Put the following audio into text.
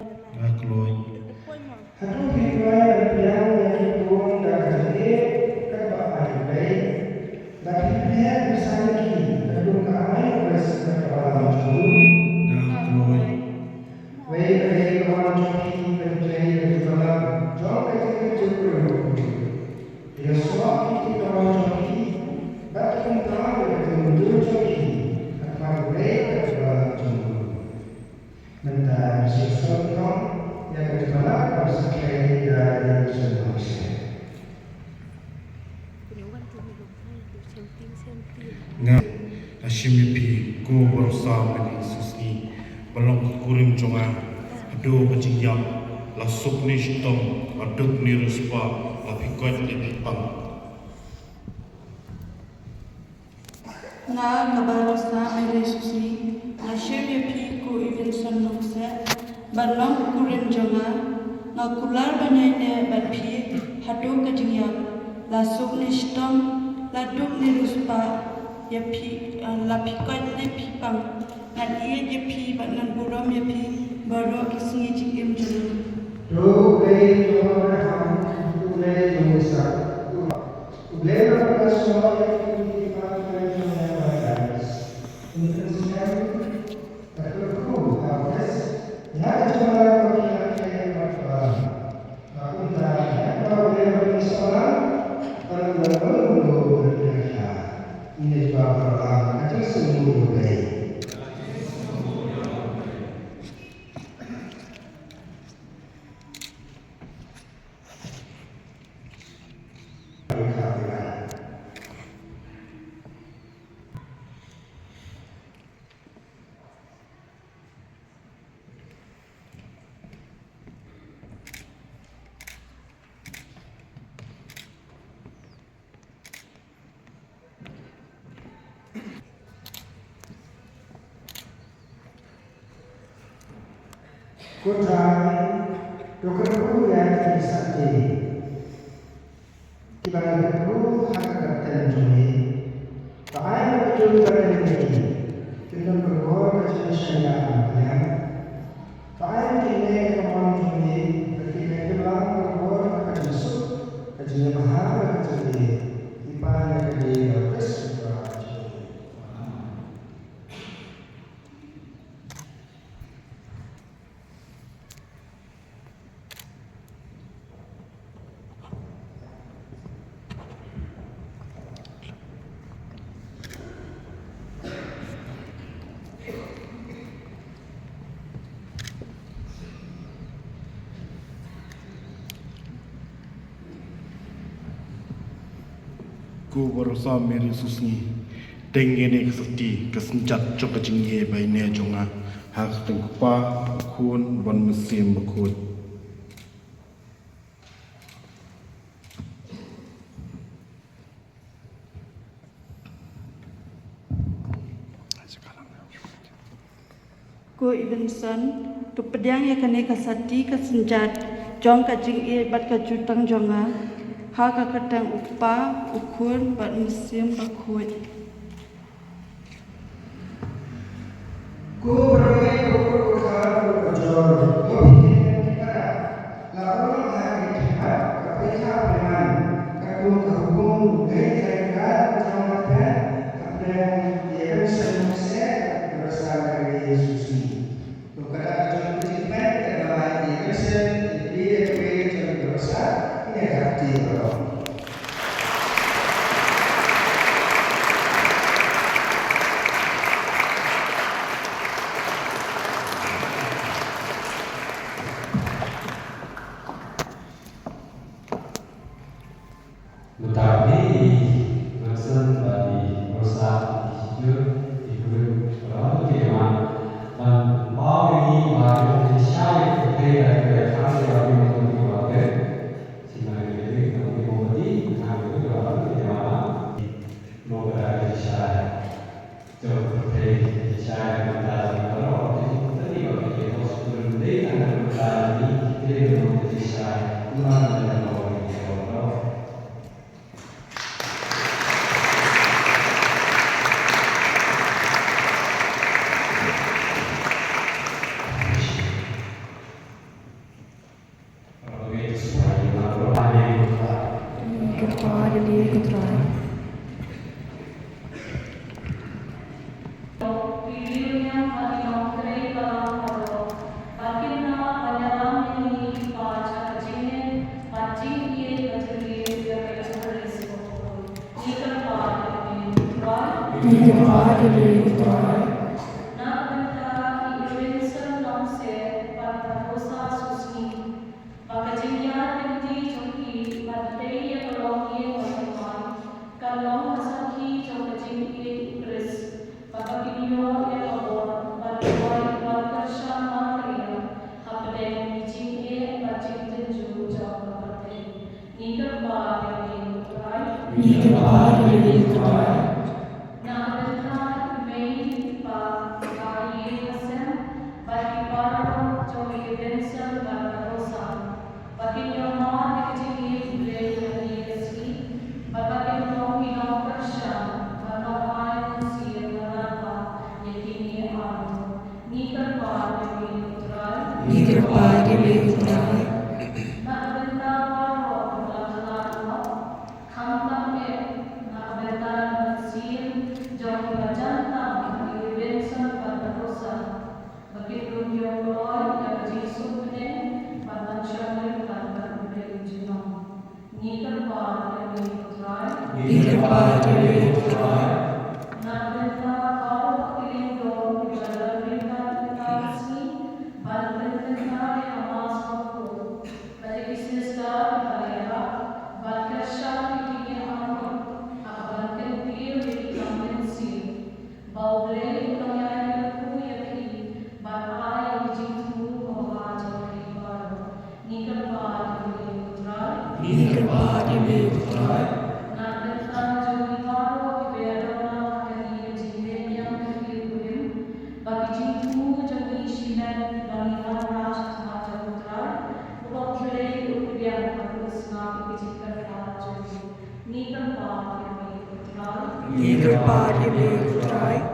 Nakloi. Hatu hidwai yang pun dan jadi kebaik baik. Bagi dia misalnya kedua kami bersama juru. Nakloi. Wei kawan joki berjaya dalam jauh kecil juru. Dia suami kita kawan joki, bahkan tahu juru joki. Apa baik dalam juru. Mentar sesuatu yang berjalan bersama dari semuanya. Nga ashimipi ko barsa mani susni balong kurim jonga ado kajiyam la sukni shtom aduk ni ruspa la pikot ni pipang nga kabarosa ay resusi na shimipi ko Evenson nukse balong kurim jonga nga kular banay ne balpi hado kajiyam la sukni shtom la duk ni ruspa ya pi la pikot ni pipang ngan iye je pi bat ngan burom ya pi baro kisingi jikim julu Rogai orang tulai dosa. Tulai orang semua yang dimakan oleh malas. Untuk sekarang terlalu habis. Ya cuma kita berdoa. Aku tak tahu dia bersolat. Kalau belum berdoa, ini bapak aja semua baik. Kota dokterku yang disakti kibaraku hak terjuni bahaya betul berdiri kita berbuat kesusahan ya bahaya kini kawan kini ketika kita berbuat kesusah kejunya bahaya kejunya ibadah kejunya kesusahan ko barsa meri susni tengene kesati kesenjat jok kajingye baine jonga hak tengpa kun ban musim bakut ko Evenson tu pedang ya kane kasati kasenjat jong kajing e bat kajutang jonga ha ka katang upa ukun bat musim bakut Ku berbagai usaha berjuang, memikirkan kita, lalu hari Jumat, ketika dengan kadung hukum dari mereka selamatkan kepada yang semasa bersama Yesus ini. Bukan ada jemaat adalah Yesus dia berdosa ini hati Allah. Tetapi maksud dari perusahaan itu orang yang membagi bagian syariat kepada kami bagi menguatkan sehingga ini kami menguatkan kami orang yang menguatkan syariat jauh kepada syariat mentari kalau tadi bagi hospital dengan mentari kita menguatkan syariat mana yang Ni kepada Tuhan. Nak benda Irensen nongse pada dosa susni. Maka jenia binti jongki badai yang longi wajiban. Kalau masaki jong jengki Kris. Maka video yang awal badai badkersa makria. Hapadai bijing bajing tenju jong badai. Ni kepada Tuhan. Ni kepada Tuhan. Ni kepada Tuhan. Ni kepada Tuhan. Ni kepada Tuhan. Ni kepada Tuhan.